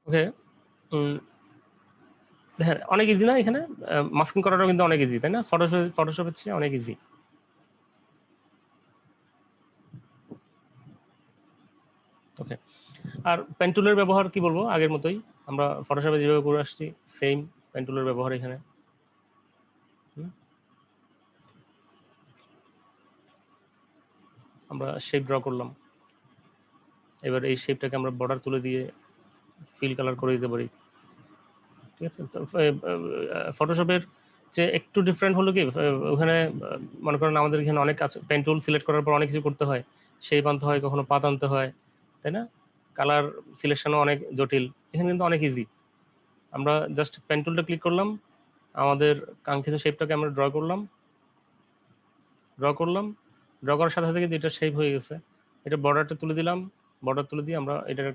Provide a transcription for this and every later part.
ওকে, দেখেন অনেক ইজি না, এখানে মাস্কিং করাটাও কিন্তু অনেক ইজি, তাই না? ফটোশপের চেয়ে অনেক ইজি। ওকে, আর পেন টুলের ব্যবহার কি বলবো, আগের মতোই আমরা ফটোশপে যেভাবে করে আসছি সেম পেন টুলের ব্যবহার এখানে। আমরা শেপ ড্র করলাম, এবার এই শেপটাকে আমরা বর্ডার তুলে দিয়ে ফিল কালার করে দিতে পারি। ঠিক আছে, তো ফটোশপের যে একটু ডিফারেন্ট হলো কি, ওখানে মনে করেন আমাদের এখানে অনেক আছে, পেন টুল সিলেক্ট করার পর অনেক কিছু করতে হয়, শেপ আনতে হয়, কখনো পাত আনতে হয়, তাই না? কালার সিলেকশনও অনেক জটিল। এখানে কিন্তু অনেক ইজি, আমরা জাস্ট পেন টুলটা ক্লিক করলাম, আমাদের কাঙ্ক্ষিত শেপটাকে আমরা ড্র করলাম, ড্র করার সাথে সাথে কিন্তু এটা শেপ হয়ে গেছে। এটা বর্ডারটা তুলে দিলাম, বর্ডার তুলে দিয়ে আমরা এটার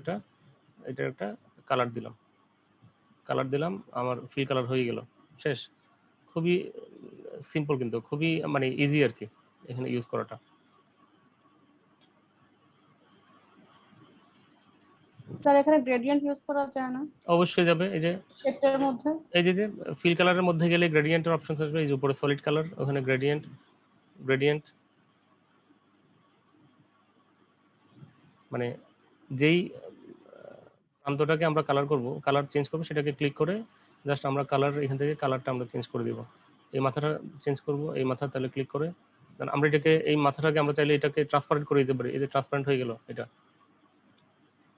একটা কালার দিলাম, আমার ফ্রি কালার হয়ে গেল, শেষ। খুবই সিম্পল, কিন্তু খুবই মানে ইজি আর কি এখানে ইউজ করাটা। স্যার এখানে গ্রেডিয়েন্ট ইউজ করা যায় না? অবশ্যই যাবে, এই যে শেপের মধ্যে, এই যে ফিল কালারের মধ্যে গেলে গ্রেডিয়েন্টের অপশন আসবে, এই যে উপরে সলিড কালার, ওখানে গ্রেডিয়েন্ট মানে যেই প্রান্তটাকে আমরা কালার করব, কালার চেঞ্জ করবো, সেটাকে ক্লিক করে জাস্ট আমরা কালার, এখান থেকে কালারটা আমরা চেঞ্জ করে দিব। এই মাথাটা চেঞ্জ করব, এই মাথা তাহলে ক্লিক করে আমরা এটাকে, এই মাথাটাকে আমরা চাইলে এটাকে ট্রান্সপারেন্ট করে দিতে পারি, এই যে ট্রান্সপারেন্ট হয়ে গেল এটা।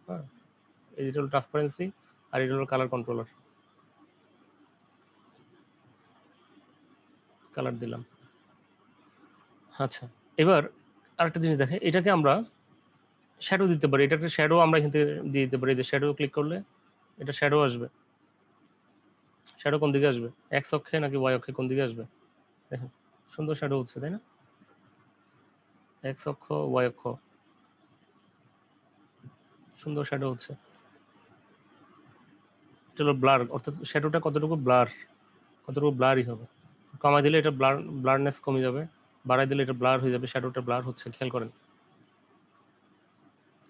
হ্যাঁ, এই যেটা হলো ট্রান্সপারেন্সি, আর এটা হলো কালার কন্ট্রোলার, কালার দিলাম। আচ্ছা, এবার আরেকটা জিনিস দেখে, এটাকে আমরা শ্যাডো দিতে পারি, এটাকে শ্যাডো আমরা এখান থেকে দিয়ে দিতে পারি, যে শ্যাডো ক্লিক করলে এটা শ্যাডো আসবে। শ্যাডো কোন দিকে আসবে, এক্স অক্ষে নাকি ওয়াই অক্ষে, কোন দিকে আসবে? দেখেন সুন্দর শ্যাডো হচ্ছে, তাই না? এক্স অক্ষ, ওয়াই অক্ষ, সুন্দর শ্যাডো হচ্ছে। এটা হলো ব্লার, অর্থাৎ শ্যাডোটা কতটুকু ব্লারই হবে। কমাই দিলে এটা ব্লারনেস কমে যাবে, বাড়াই দিলে এটা ব্লার হয়ে যাবে, শ্যাডোটা ব্লার হচ্ছে, খেয়াল করেন।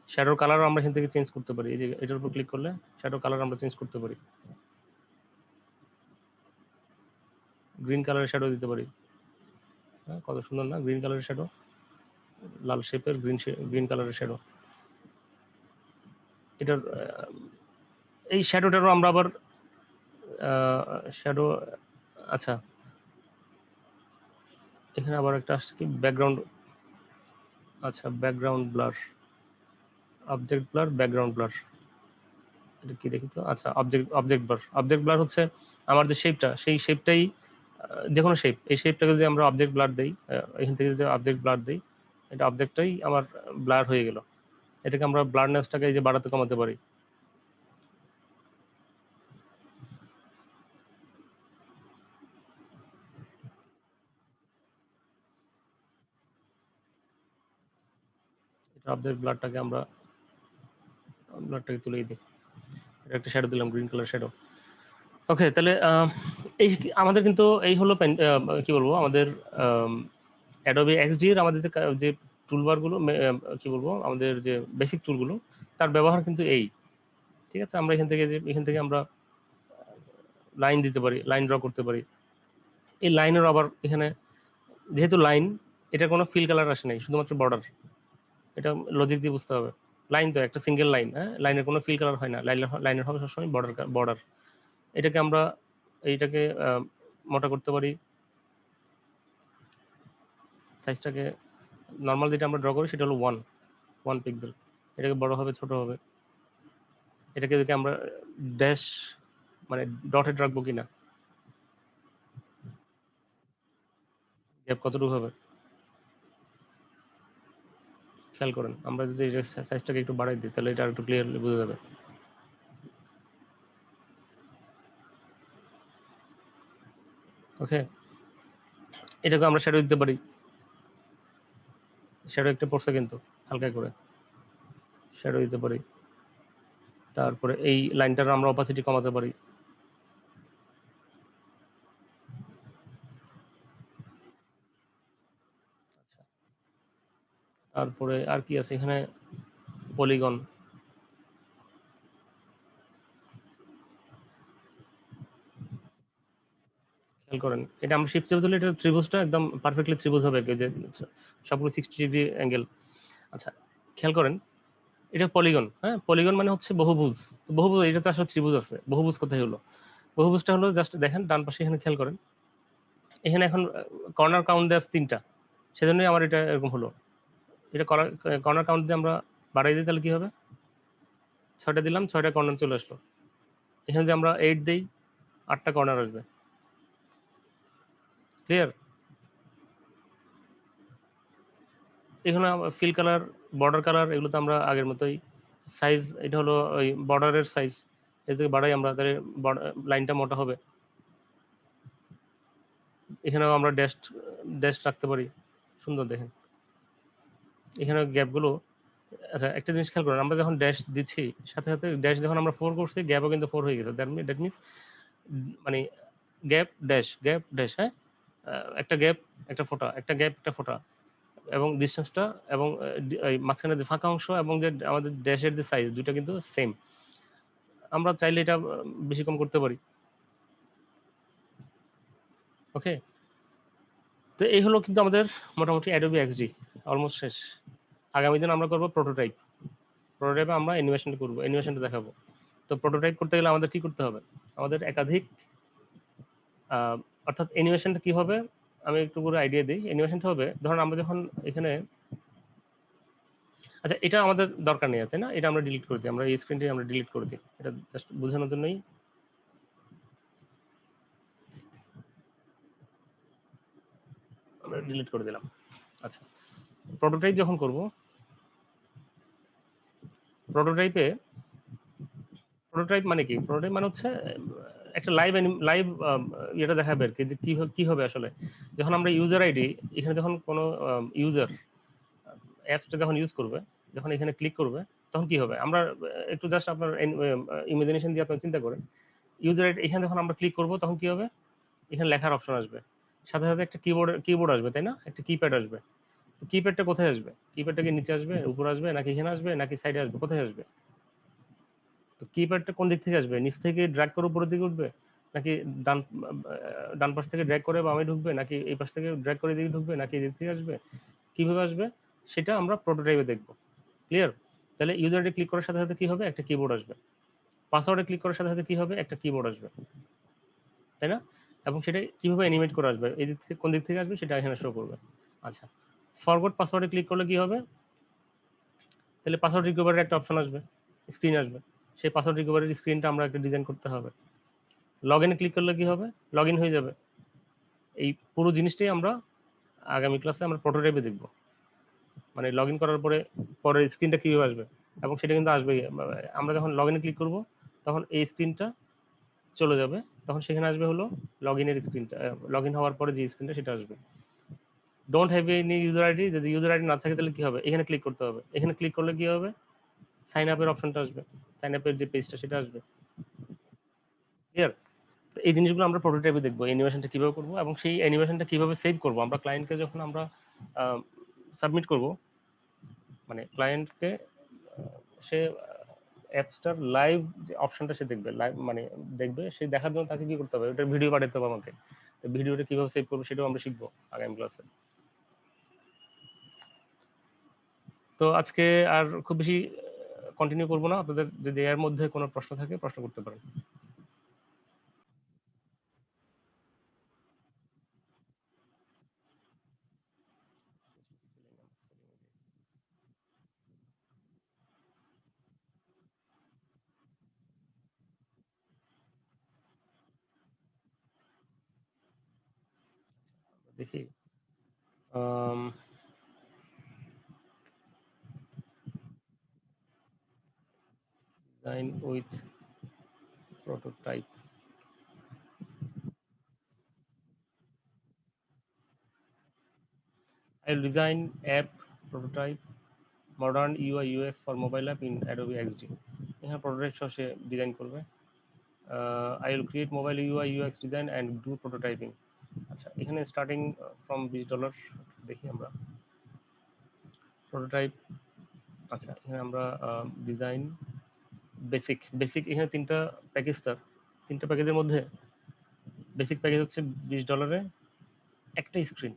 শ্যাডোর কালার আমরা এখান থেকে চেঞ্জ করতে পারি, এই যে এটার উপর ক্লিক করলে শ্যাডো কালার আমরা চেঞ্জ করতে পারি, গ্রিন কালারের শ্যাডো দিতে পারি। হ্যাঁ, কত সুন্দর না গ্রিন কালারের শ্যাডো, লাল শেপের গ্রিন কালারের শ্যাডো। এটার এই শ্যাডোটারও আমরা আবার শ্যাডো, আচ্ছা এখানে আবার একটা আসছে কি ব্যাকগ্রাউন্ড, আচ্ছা background blur, object blur, background blur, এটা কি দেখি তো। আচ্ছা, অবজেক্ট ব্লার হচ্ছে আমার যে শেপটা, সেই শেপটাই যে কোনো শেপ, এই শেপটাকে যদি আমরা অবজেক্ট ব্লার দেই, এখান থেকে যদি অবজেক্ট ব্লার দেই, এটা অবজেক্টটাই আমার ব্লার হয়ে গেল। এটাকে আমরা ব্লারনেসটাকে এই যে বাড়াতে কমাতে পারি। এটা অবজেক্ট ব্লারটাকে আমরা ব্লারটাকে তুলে দিই, এটা একটা শ্যাডো দিলাম, গ্রিন কালার শ্যাডো। ওকে, তাহলে এই আমাদের কিন্তু এই হলো কি বলবো, আমাদের অ্যাডোবি এক্সডি এর আমাদের যে টুলবারগুলো, কি বলবো, আমাদের যে বেসিক টুলগুলো, তার ব্যবহার কিন্তু এই। ঠিক আছে, আমরা এখান থেকে আমরা লাইন দিতে পারি, লাইন ড্র করতে পারি। এই লাইনের আবার এখানে যেহেতু লাইন, এটা কোনো ফিল কালার আসে নাই, শুধুমাত্র বর্ডার, এটা লজিক দিয়ে বুঝতে হবে। লাইন তো একটা সিঙ্গেল লাইন, হ্যাঁ, লাইনের কোনো ফিল কালার হয় না, লাইনের হবে সবসময় বর্ডার। এটাকে আমরা এইটাকে মোটা করতে পারি, সাইজটাকে নর্মাল যেটা আমরা ড্র করি সেটা হলো 1 পিক্সেল, এটাকে বড় হবে, ছোট হবে। এটাকে যদি আমরা ড্যাশ মানে ডটেড রাখবো কিনা, গ্যাপ কতটুকু হবে খেয়াল করেন। আমরা যদি এই সাইজটাকে একটু বাড়াই দিই, তাহলে এটা একটু ক্লিয়ারলি বোঝা যাবে। ওকে, এটাকে আমরা শ্যাডো দিতে পারি, শ্যাডো একটা পড়ছে কিন্তু হালকা করে শ্যাডো দিতে পারি। তারপরে এই লাইনটার আমরা অপাসিটি কমাতে পারি। তারপরে আর কি আছে এখানে, পলিগন, খেয়াল করেন, এটা আমরা শিফট চেপে দিলে এটা ত্রিভুজটা একদম পারফেক্টলি ত্রিভুজ হবে, যে সবগুলো 60 ডিগ্রি অ্যাঙ্গেল। আচ্ছা খেয়াল করেন, এটা পলিগন। হ্যাঁ, পলিগন মানে হচ্ছে বহুভুজ। তো বহুভুজ, এটা তো আসলে ত্রিভুজ আছে, বহুভুজ কোথায় হলো? বহুভুজটা হলো জাস্ট দেখেন ডান পাশে, এখানে খেয়াল করেন, এখানে এখন কর্নার কাউন্ট দেওয়া 3টা, সেজন্যই আমার এটা এরকম হলো। এটা কর্নার কাউন্ট দিয়ে আমরা বাড়াই দিই, তাহলে কি হবে? 6টা দিলাম, 6টা কর্নার চলে আসলো। এখানে যদি আমরা 8 দিই, 8টা কর্নার আসবে। ক্লিয়ার? এখানে ফিল কালার, বর্ডার কালার, এগুলো তো আমরা আগের মতোই। সাইজ, এটা হলো ওই বর্ডারের সাইজ, এর থেকে বাড়াই আমরা, তাহলে লাইনটা মোটা হবে। এখানেও আমরা ড্যাশ ড্যাশ রাখতে পারি, সুন্দর দেখেন। এখানে গ্যাপগুলো, আচ্ছা একটা জিনিস খেয়াল করেন, আমরা যখন ড্যাশ দিচ্ছি সাথে সাথে ড্যাশ যখন আমরা 4 করছি, গ্যাপও কিন্তু 4 হয়ে গেছে। দ্যাট মিনস মানে গ্যাপ ড্যাশ, গ্যাপ ড্যাশ, হ্যাঁ, একটা গ্যাপ একটা ফোঁটা, একটা গ্যাপ একটা ফোঁটা, এবং ডিসটেন্সটা এবং এই মাঝখানে যে ফাঁকা অংশ এবং যে আমাদের ড্যাশের যে সাইজ, দুইটা কিন্তু সেম। আমরা চাইলে এটা বেশি কম করতে পারি। ওকে, তো এই হলো কিন্তু আমাদের মোটামুটি অ্যাডোবি এক্সডি অলমোস্ট শেষ। আগামী দিন আমরা করব প্রোটোটাইপ। প্রোটোটাইপে আমরা অ্যানিমেশন করব, অ্যানিমেশনটা দেখাবো। তো প্রোটোটাইপ করতে গেলে আমাদের কি করতে হবে? আমাদের একাধিক অর্থাৎ অ্যানিমেশনটা কি হবে, আমি একটু করে আইডিয়া দিই। অ্যানিমেশনটা হবে, ধরুন আমরা যখন এখানে, আচ্ছা এটা আমাদের দরকার নেই, তাই না? এটা আমরা ডিলিট করে দিই, আমরা এই স্ক্রিনটি আমরা ডিলিট করে দিই, এটা জাস্ট বোঝানোর জন্যই আমরা ডিলিট করে দিলাম। আচ্ছা, প্রোটোটাইপ যখন করব, প্রোটোটাইপে, প্রোটোটাইপ মানে কি? প্রোটোটাইপ মানে হচ্ছে একটা লাইভ এটা দেখাবে আর কি, যে কি হবে আসলে। যখন আমরা ইউজার আইডি, এখানে যখন কোনো ইউজার অ্যাপসটা যখন ইউজ করবে, যখন এখানে ক্লিক করবে, তখন কি হবে? আমরা একটু জাস্ট আপনার ইমাজিনেশন দিয়ে আপনার চিন্তা করেন, ইউজার আইডি এখানে যখন আমরা ক্লিক করব, তখন কি হবে? এখানে লেখার অপশন আসবে, সাথে সাথে একটা কিবোর্ড আসবে, তাই না? একটা কিপ্যাড আসবে। কিপ্যাডটা কোথায় আসবে? কিপ্যাডটা কি নিচে আসবে, উপরে আসবে, নাকি এখানে আসবে, নাকি সাইডে আসবে, কোথায় আসবে? তো কিপ্যাডটা কোন দিক থেকে আসবে? নিচ থেকে ড্র্যাগ করে উপরের দিকে উঠবে, নাকি ডান ডান পাশ থেকে ড্র্যাগ করে বামে ঢুকবে, নাকি এই পাশ থেকে ড্র্যাগ করে এদিকে ঢুকবে, নাকি এদিক থেকে আসবে? কিভাবে আসবে সেটা আমরা প্রোটোটাইপে দেখব। ক্লিয়ার? তাহলে ইউজার আইডি ক্লিক করার সাথে সাথে কি হবে? একটা কিবোর্ড আসবে। পাসওয়ার্ডে ক্লিক করার সাথে সাথে কি হবে? একটা কিবোর্ড আসবে, তাই না? এবং সেটা কিভাবে অ্যানিমেট করে আসবে, এই দিক থেকে কোন দিক থেকে আসবে সেটা এখানে শো করবে। আচ্ছা, ফরগট পাসওয়ার্ডে ক্লিক করলে কি হবে? তাহলে পাসওয়ার্ড রিকভারির একটা অপশন আসবে, স্ক্রিন আসবে। সেই পাসওয়ার্ড রিকভারির স্ক্রিনটা আমরা একটা ডিজাইন করতে হবে। লগ ইনে ক্লিক করলে কি হবে? লগ ইন হয়ে যাবে। এই পুরো জিনিসটাই আমরা আগামী ক্লাসে আমরা প্রোটোটাইপে দেখব। মানে লগ ইন করার পরে পরের স্ক্রিনটা কীভাবে আসবে, এবং সেটা কিন্তু আসবেই। আমরা যখন লগ ইনে ক্লিক করব, তখন এই স্ক্রিনটা চলে যাবে, তখন সেখানে আসবে হলো লগ ইনের স্ক্রিনটা, লগ ইন হওয়ার পরে যে স্ক্রিনটা সেটা আসবে। Don't have any user ID, যদি ইউজার আইডি না থাকে তাহলে কি হবে? এখানে ক্লিক করতে হবে। এখানে ক্লিক করলে কি হবে? সাইন আপের অপশনটা আসবে, সাইন আপের যে পেজটা সেটা আসবে। ক্লিয়ার? তো এই জিনিসগুলো আমরা প্রোটোটাইপে দেখবো, অ্যানিমেশনটা কিভাবে করবো, এবং সেই অ্যানিমেশনটা কিভাবে সেভ করবো আমরা ক্লায়েন্টকে যখন আমরা সাবমিট করব। মানে ক্লায়েন্টকে সে অ্যাপসটার লাইভ যে অপশনটা সে দেখবে, লাইভ মানে দেখবে, সে দেখার জন্য তাকে কি করতে হবে? ওটার ভিডিও পাঠাতে হবে আমাকে। ভিডিওটা কিভাবে সেভ করবো সেটাও আমরা শিখবো আগামী ক্লাসে। তো আজকে আর খুব বেশি কন্টিনিউ করবো না। আপনাদের যদি এর মধ্যে কোনো প্রশ্ন থাকে, প্রশ্ন করতে পারেন। দেখি, design with prototype. I will design app prototype modern UI UX for mobile app in Adobe XD. এখানে প্রোটোটাইপ সহ সে ডিজাইন করবে। I will create mobile UI UX design and do prototyping. আচ্ছা, এখানে স্টার্টিং ফ্রম $20 দেখি আমরা prototype. আচ্ছা, এখানে আমরা ডিজাইন বেসিক এখানে তিনটা প্যাকেজ, তার তিনটা প্যাকেজের মধ্যে বেসিক প্যাকেজ হচ্ছে $20 একটা স্ক্রিন,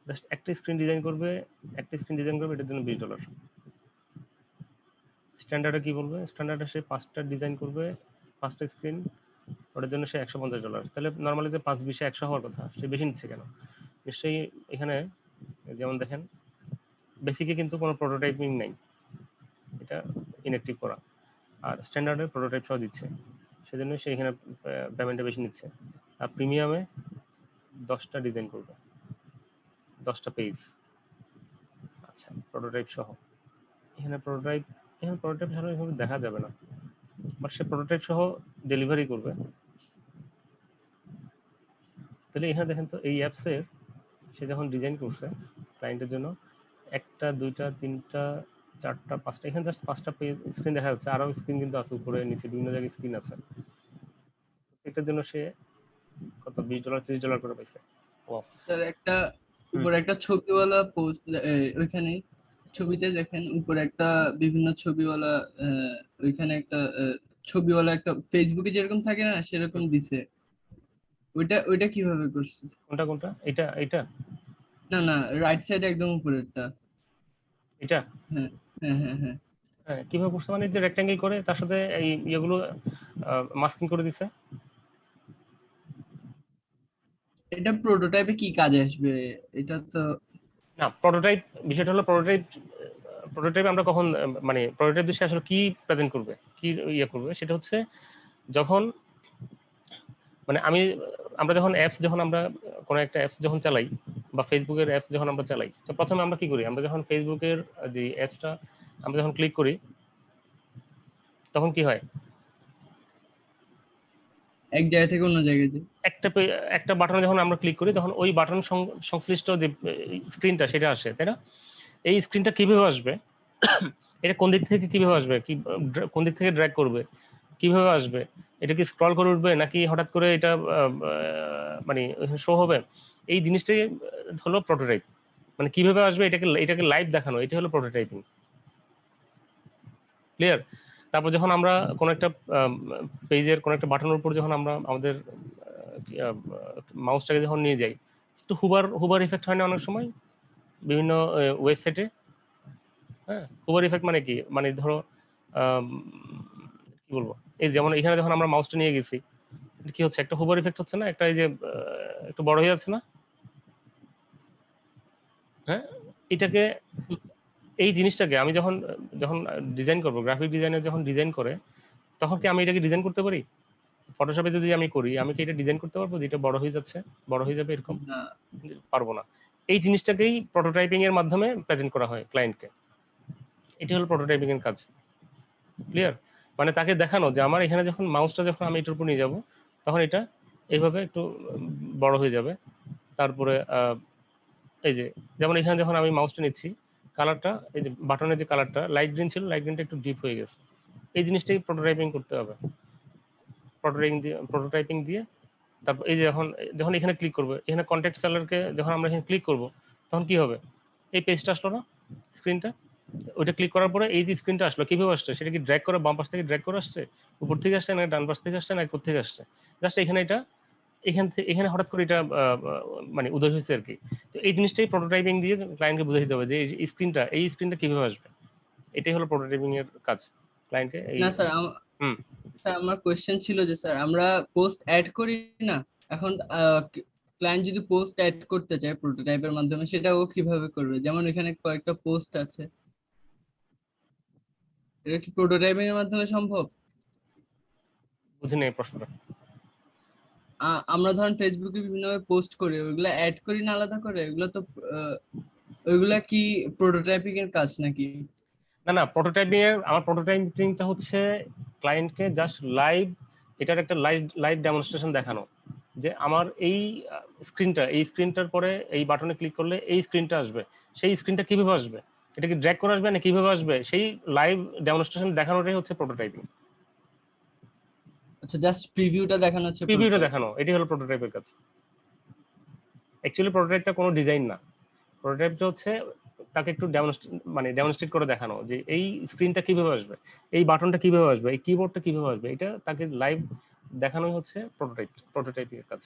জাস্ট একটা স্ক্রিন ডিজাইন করবে, এটার জন্য $20। স্ট্যান্ডার্ডে কি বলবে, স্ট্যান্ডার্ডে সে 5টা ডিজাইন করবে, 5টা স্ক্রিন, ওটার জন্য সে $150। তাহলে নর্মালি যে 5-20 100 হওয়ার কথা, সে বেশি নিচ্ছে কেন? নিশ্চয়ই এখানে যেমন দেখেন বেসিকে কিন্তু কোনো প্রোটোটাইপিং নাই, এটা ইনঅ্যাক্টিভ করা, আর স্ট্যান্ডার্ডে প্রোটোটাইপ সহ দিচ্ছে, সেজন্য সে এখানে পেমেন্টটা বেশি নিচ্ছে। আর প্রিমিয়ামে 10টা ডিজাইন করবে, 10টা পেজ, আচ্ছা প্রোটোটাইপ সহ। এখানে প্রোটোটাইপ ছাড়া এভাবে দেখা যাবে না, বাট সে প্রোটোটাইপ সহ ডেলিভারি করবে। তাহলে এখানে দেখেন তো এই অ্যাপসের সে যখন ডিজাইন করছে ক্লায়েন্টের জন্য 1টা 2টা 3টা 4টা 5টা, এখানে জাস্ট 5টা পেজ স্ক্রিন দেখা যাচ্ছে, আরো স্ক্রিন কিন্তু আছে উপরে নিচে বিভিন্ন জায়গায় স্ক্রিন আছে। এটার জন্য সে কত $20 $30 করে পাইছে। স্যার একটা উপরে একটা ছবিওয়ালা পোস্ট, ওইখানে ছবিতে দেখেন উপরে একটা বিভিন্ন ছবিওয়ালা, ওইখানে একটা ছবিওয়ালা একটা ফেসবুকে যেরকম থাকে না সেরকম দিছে, ওইটা কিভাবে করছে? কোনটা এটা না না, রাইট সাইডে একদম উপরেরটা। এটা হ্যাঁ হ্যাঁ হ্যাঁ হ্যাঁ। হ্যাঁ, কিভাবে করছে মানে যে রেক্ট্যাঙ্গেল করে তার সাথে এই ইয়েগুলো মাস্কিং করে দিছে। এটা প্রোটোটাইপে কি কাজে আসবে? এটা তো না, প্রোটোটাইপ বিষয়টা হলো প্রোটোটাইপ আমরা কখন মানে প্রোটোটাইপ দিয়ে আসলে কি প্রেজেন্ট করবে, কি ইয়ে করবে, সেটা হচ্ছে যখন মানে আমরা যখন আমরা কোনো একটা অ্যাপস যখন চালাই বা ফেসবুকের অ্যাপস যখন আমরা চালাই, তো প্রথমে আমরা কি করি, আমরা যখন ফেসবুকের যে অ্যাপসটা আমরা যখন ক্লিক করি তখন কি হয়, এক জায়গা থেকে অন্য জায়গায় যায়। একটা বাটনে যখন আমরা ক্লিক করি তখন ওই বাটন সংশ্লিষ্ট যে স্ক্রিনটা সেটা আসে, তাই না? এই স্ক্রিনটা কিভাবে আসবে, এটা কোন দিক থেকে কিভাবে আসবে, কোন দিক থেকে ড্র্যাগ করবে, কিভাবে আসবে, এটা কি স্ক্রল করে উঠবে নাকি হঠাৎ করে এটা মানে শো হবে, এই জিনিসটাই হলো প্রোটোটাইপ। মানে কিভাবে আসবে এটাকে লাইভ দেখানো, এটা হলো প্রোটোটাইপিং। ক্লিয়ার? তারপর যখন আমরা কোন একটা পেজের কোন একটা বাটনের উপর যখন আমরা আমাদের মাউসটাকে যখন নিয়ে যাই, একটু হুবার ইফেক্ট হয় না অনেক সময় বিভিন্ন ওয়েবসাইটে? হ্যাঁ, হুবার ইফেক্ট মানে কি, মানে ধরো কি বলবো, এই যেমন এখানে যখন আমরা মাউসটা নিয়ে গেছি কি হচ্ছে, একটা হুবার ইফেক্ট হচ্ছে না, একটা এই যে একটু বড় হয়ে যাচ্ছে না? হ্যাঁ, এটাকে এই জিনিসটাকে আমি যখন যখন ডিজাইন করব, গ্রাফিক ডিজাইনার যখন ডিজাইন করে তখন কি আমি এটাকে ডিজাইন করতে পারি? ফটোশপে যদি আমি করি আমি কি এটা ডিজাইন করতে পারবো যে এটা বড় হয়ে যাচ্ছে, বড় হয়ে যাবে এরকম? না, পারবো না। এই জিনিসটাকেই প্রোটোটাইপিং এর মাধ্যমে প্রেজেন্ট করা হয় ক্লায়েন্টকে। এটি হলো প্রোটোটাইপিং এর কাজ। ক্লিয়ার? মানে তাকে দেখানো যে আমার এখানে যখন মাউসটা যখন আমি এটার উপর নিয়ে যাব তখন এটা এইভাবে একটু বড় হয়ে যাবে। তারপরে এই যে যেমন এখানে যখন আমি মাউসটা নিচ্ছি কালারটা, এই যে বাটনের যে কালারটা লাইট গ্রিন ছিল, লাইট গ্রিনটা একটু ডিপ হয়ে গেছে। এই জিনিসটাই প্রোটোটাইপিং করতে হবে। প্রোটোটাইপিং দিয়ে তারপর এই যে যখন এখানে ক্লিক করবে, এখানে কন্ট্যাক্ট সেলারকে যখন আমরা এখানে ক্লিক করব তখন কি হবে, এই পেজটা আসলো না, স্ক্রিনটা, ওইটা ক্লিক করার পরে এই যে স্ক্রিনটা আসলো কিভাবে আসছে, সেটা কি ড্র্যাগ করে বাম পাশ থেকে ড্র্যাগ করে আসছে, উপর থেকে আসছে না ডান পাশ থেকে আসছে না কোথা থেকে আসছে, জাস্ট এখানে এটা এখানে হঠাৎ করে এটা মানে উদয় হয়েছে আর কি। তো এই জিনিসটাই প্রোটোটাইপিং দিয়ে ক্লায়েন্টকে বুঝাই দিতে হবে যে এই স্ক্রিনটা কিভাবে আসবে, এটাই হলো প্রোটোটাইপিং এর কাজ ক্লায়েন্টকে। না স্যার, হুম স্যার আমার কোশ্চেন ছিল যে স্যার আমরা পোস্ট অ্যাড করি না এখন, ক্লায়েন্ট যদি পোস্ট অ্যাড করতে চায় প্রোটোটাইপের মাধ্যমে সেটা ও কিভাবে করবে? যেমন এখানে কয়েকটা পোস্ট আছে, এটা কি প্রোটোটাইপিং এর মাধ্যমে সম্ভব? বুঝিনি এই প্রশ্নটা। আমরা ধরেন ফেসবুকে বিভিন্ন পোস্ট করি, ওইগুলা অ্যাড করি না আলাদা করে, ওইগুলা তো ওইগুলা কি প্রোটোটাইপিং এর কাজ নাকি? না আমার প্রোটোটাইপিংটা হচ্ছে ক্লায়েন্টকে জাস্ট লাইভ, এটার একটা লাইভ ডেমনস্ট্রেশন দেখানো যে আমার এই স্ক্রিনটার পরে এই বাটনে ক্লিক করলে এই স্ক্রিনটা আসবে, সেই স্ক্রিনটা কিভাবে আসবে, এটা কি ড্র্যাগ করে আসবে না কিভাবে আসবে, সেই লাইভ ডেমনস্ট্রেশন দেখানোটাই হচ্ছে প্রোটোটাইপিং। আচ্ছা, জাস্ট প্রিভিউটা দেখানো হচ্ছে প্রিভিউটা দেখানো, এটাই হলো প্রোটোটাইপের কাজ। অ্যাকচুয়ালি প্রোটোটাইপটা কোনো ডিজাইন না, প্রোটোটাইপটা হচ্ছে তাকে একটু ডেমনস্ট্রেট করে দেখানো যে এই স্ক্রিনটা কিভাবে আসবে, এই বাটনটা কিভাবে আসবে, এই কিবোর্ডটা কিভাবে আসবে, এটা তাকে লাইভ দেখানোই হচ্ছে প্রোটোটাইপিং এর কাজ।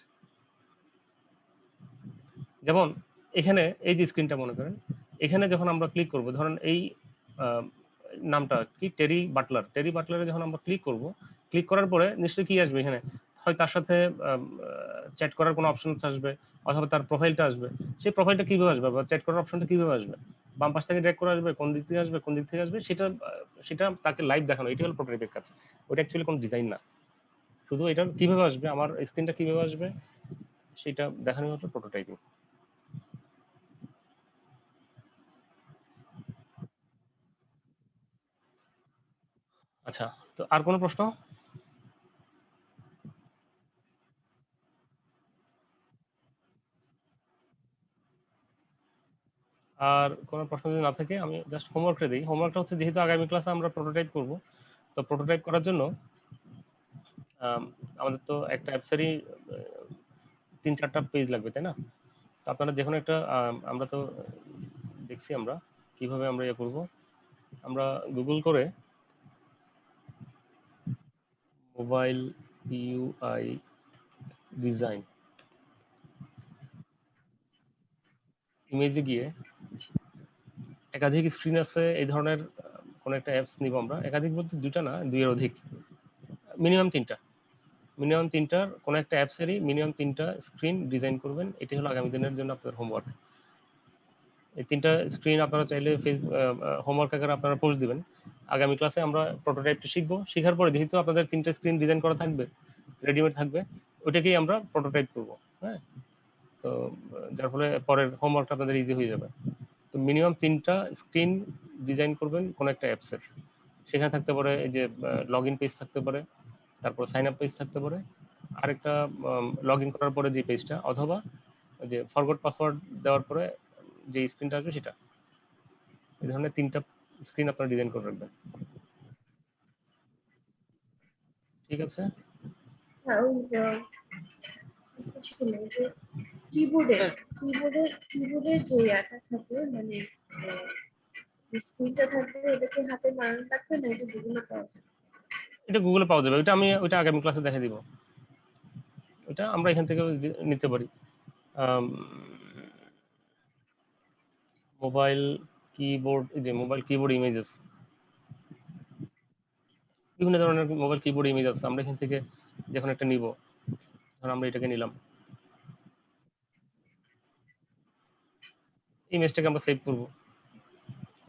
যেমন এখানে এই যে স্ক্রিনটা মনে করেন, এখানে যখন আমরা ক্লিক করব, ধরেন এই নামটা কি, টেরি বাটলারে যখন আমরা ক্লিক করব, ক্লিক করার পরে নিশ্চয়ই কি আসবে এখানে, হয় তার সাথে চ্যাট করার কোনো অপশন আসবে, অথবা তার প্রোফাইলটা আসবে। সেই প্রোফাইলটা কিভাবে আসবে বা চ্যাট করার অপশনটা কিভাবে আসবে, বাম পাশ থেকে ড্র্যাগ করে আসবে, কোন দিক থেকে আসবে, সেটা তাকে লাইভ দেখানো, এটি হলো প্রোটোটাইপের কাজ। ওটা অ্যাকচুয়ালি কোনো ডিজাইন না, শুধু এটা কিভাবে আসবে, আমার স্ক্রিনটা কিভাবে আসবে সেটা দেখানো হলো প্রোটোটাইপিং। আচ্ছা, তো আর কোনো প্রশ্ন? আর কোনো প্রশ্ন যদি না থাকে আমি জাস্ট হোমওয়ার্কটা দিই। হোমওয়ার্কটা হচ্ছে, যেহেতু আগামী ক্লাসে আমরা প্রোটোটাইপ করব, তো প্রোটোটাইপ করার জন্য আমাদের তো একটা অ্যাপসেরই 3-4টা পেজ লাগবে, তাই না? তো আপনারা যে কোনো একটা, আমরা তো দেখছি আমরা কিভাবে আমরা ইয়ে করব। আমরা গুগল করে মোবাইল ইউআই ডিজাইন ইমেজে গিয়ে একাধিক স্ক্রিন আছে এই ধরনের কোন একটা অ্যাপস নিব আমরা। একাধিক বলতে দুইটা না, দুইয়ের অধিক, মিনিমাম তিনটার কোন একটা অ্যাপসেরই মিনিমাম 3টা স্ক্রিন ডিজাইন করবেন। এটি হলো আগামী দিনের জন্য আপনাদের হোমওয়ার্ক। এই 3টা স্ক্রিন আপনারা চাইলে হোমওয়ার্ক আকারে আপনারা পোস্ট দিবেন। আগামী ক্লাসে আমরা প্রোটোটাইপটা শিখবো। শেখার পরে যেহেতু আপনাদের 3টা স্ক্রিন ডিজাইন করা থাকবে, রেডিমেড থাকবে, ওটাকেই আমরা প্রোটোটাইপ করব। হ্যাঁ, তো যার ফলে পরের হোমওয়ার্কটা আপনাদের ইজি হয়ে যাবে। তো মিনিমাম 3টা স্ক্রিন ডিজাইন করবেন কোন একটা অ্যাপসের। সেখানে থাকতে পারে এই যে লগ ইন পেজ থাকতে পারে, তারপর সাইন আপ পেজ থাকতে পারে, আরেকটা লগ ইন করার পরে যে পেজটা, অথবা যে ফরগট পাসওয়ার্ড দেওয়ার পরে যে স্ক্রিনটা আসবে সেটা। এই ধরনের 3টা স্ক্রিন আপনারা ডিজাইন করে রাখবেন। ঠিক আছে? হ্যাঁ, ওই ছিল যে কিবোর্ডের যে ইয়াটা থাকে, মানে স্ক্রিনটা থাকবে, এটাকে হাতে বানানো থাকবে না, এটা গুগলে পাওয়া যায়? এটা গুগলে পাওয়া যাবে। ওইটা আগামী ক্লাসে দেখে দিব। ওইটা আমরা এখান থেকে নিতে পারি। মোবাইল কিবোর্ড, এই যে মোবাইল কিবোর্ড ইমেজেস, বিভিন্ন ধরনের মোবাইল কিবোর্ড ইমেজ আছে। আমরা এখান থেকে যখন একটা নিব, ধর আমরা এটাকে নিলাম, ইমেজটাকে আমরা সেভ করব,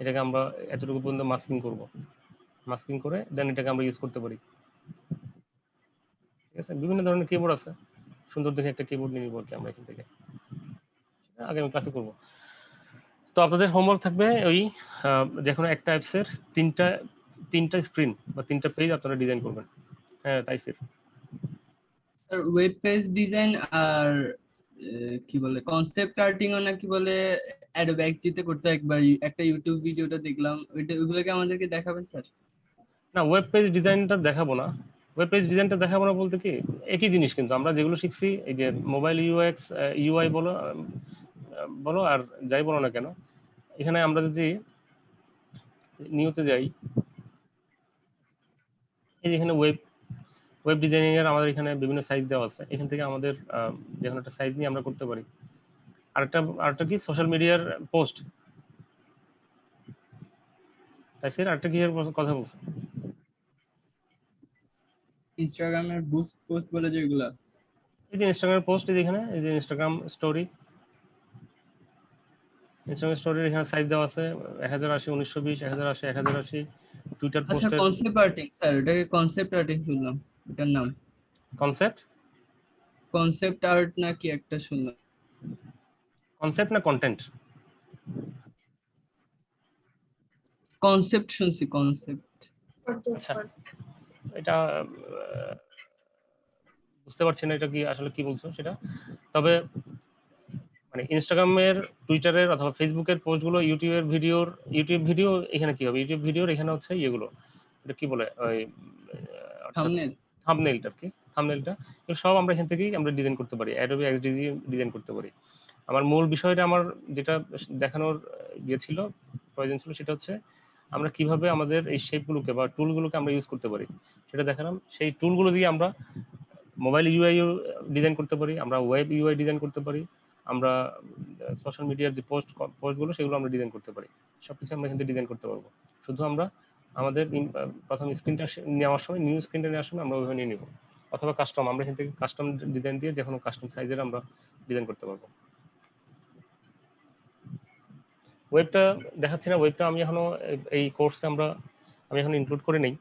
এটাকে আমরা এতটুকু পর্যন্ত মাস্কিং করে দেন এটাকে আমরা ইউজ করতে পারি। ঠিক আছে? বিভিন্ন ধরনের কিবোর্ড আছে, সুন্দর দেখে একটা কিবোর্ড নিয়ে নিব আর কি আমরা এখান থেকে। আগামী ক্লাসে করব। তো আপনাদের হোমওয়ার্ক থাকবে ওই যে কোনো একটা অ্যাপসের তিনটা স্ক্রিন বা 3টা পেজ আপনারা ডিজাইন করবেন। হ্যাঁ, তাই স্যার। ওয়েব পেজ ডিজাইন আর কি বলে কনসেপ্ট আর্টিংও নাকি বলে অ্যাডোব এক্সডিতে করতে একবার একটা ইউটিউব ভিডিওটা দেখলাম, ওইগুলোকে আমাদেরকে দেখাবেন স্যার? না, ওয়েব পেজ ডিজাইনটা দেখাবো না। ওয়েব পেজ ডিজাইনটা দেখাবো না বলতে কি, একই জিনিস কিন্তু আমরা যেগুলো শিখছি, এই যে মোবাইল ইউএক্স ইউআই বলো আর যাই বলো না কেন, এখানে আমরা যদি নিউতে যাই, এই যে এখানে ওয়েব ডিজাইনিং এর আমাদের এখানে বিভিন্ন সাইজ দেওয়া আছে। এখান থেকে আমাদের যে কোনো একটা সাইজ নিয়ে আমরা করতে পারি। আরেকটা কি, সোশ্যাল মিডিয়ার পোস্ট। তাই স্যার, আরেকটা কি এর কথা বলছি? ইনস্টাগ্রামের বুস্ট পোস্ট বলে যেগুলা, এই যে ইনস্টাগ্রামের পোস্ট, এই যে এখানে এই যে ইনস্টাগ্রাম স্টোরির এখানে সাইজ দেওয়া আছে 1080, 1920, 1080, 1080। টুইটার আচ্ছা পোস্টের কনসেপ্ট আর্টিং স্যার, ওটাকে কনসেপ্ট আর্টিং শুনলাম, এটার নাম কনসেপ্ট আর্ট নাকি একটা শুনলাম। কনসেপ্ট না কন্টেন্ট? কনসেপ্ট শুনছি, কনসেপ্ট। আচ্ছা, এটা বুঝতে পারছি না এটা কি আসলে কি বলছো সেটা। তবে মানে ইনস্টাগ্রামের, টুইটারের অথবা ফেসবুকের পোস্টগুলো, ইউটিউব ভিডিও এখানে কি হবে, ইউটিউব ভিডিওর এখানে হচ্ছে ইয়েগুলো, এটা কি বলে, ওই থাম্বনেল, থাম্বনেইলটা কি, থাম্বনেইলটা সব আমরা এখান থেকেই আমরা ডিজাইন করতে পারি, অ্যাডোবি এক্সডিজি ডিজাইন করতে পারি। আমার মূল বিষয়টা, আমার যেটা দেখানোর ইয়ে ছিল, প্রয়োজন ছিল, সেটা হচ্ছে আমরা কিভাবে আমাদের এই শেপগুলোকে বা টুলগুলোকে আমরা ইউজ করতে পারি সেটা দেখালাম। সেই টুলগুলো দিয়ে আমরা মোবাইল ইউআই ডিজাইন করতে পারি, আমরা ওয়েব ইউআই ডিজাইন করতে পারি, আমরা সোশ্যাল মিডিয়ার যে পোস্টগুলো সেগুলো আমরা ডিজাইন করতে পারি, সবকিছু আমরা এখান থেকে ডিজাইন করতে পারবো। শুধু আমরা আমাদের প্রথম স্ক্রিনটা নেওয়ার সময়, নিউ স্ক্রিনটা নেওয়ার সময় আমরা ওইভাবে নিয়ে নিব, অথবা কাস্টম, আমরা এখান থেকে কাস্টম ডিজাইন দিয়ে যে কোনো কাস্টম সাইজের আমরা ডিজাইন করতে পারবো। ওয়েবটা দেখাচ্ছি না, ওয়েবটা আমি এখনো এই কোর্সে আমি এখন ইনক্লুড করে নেই।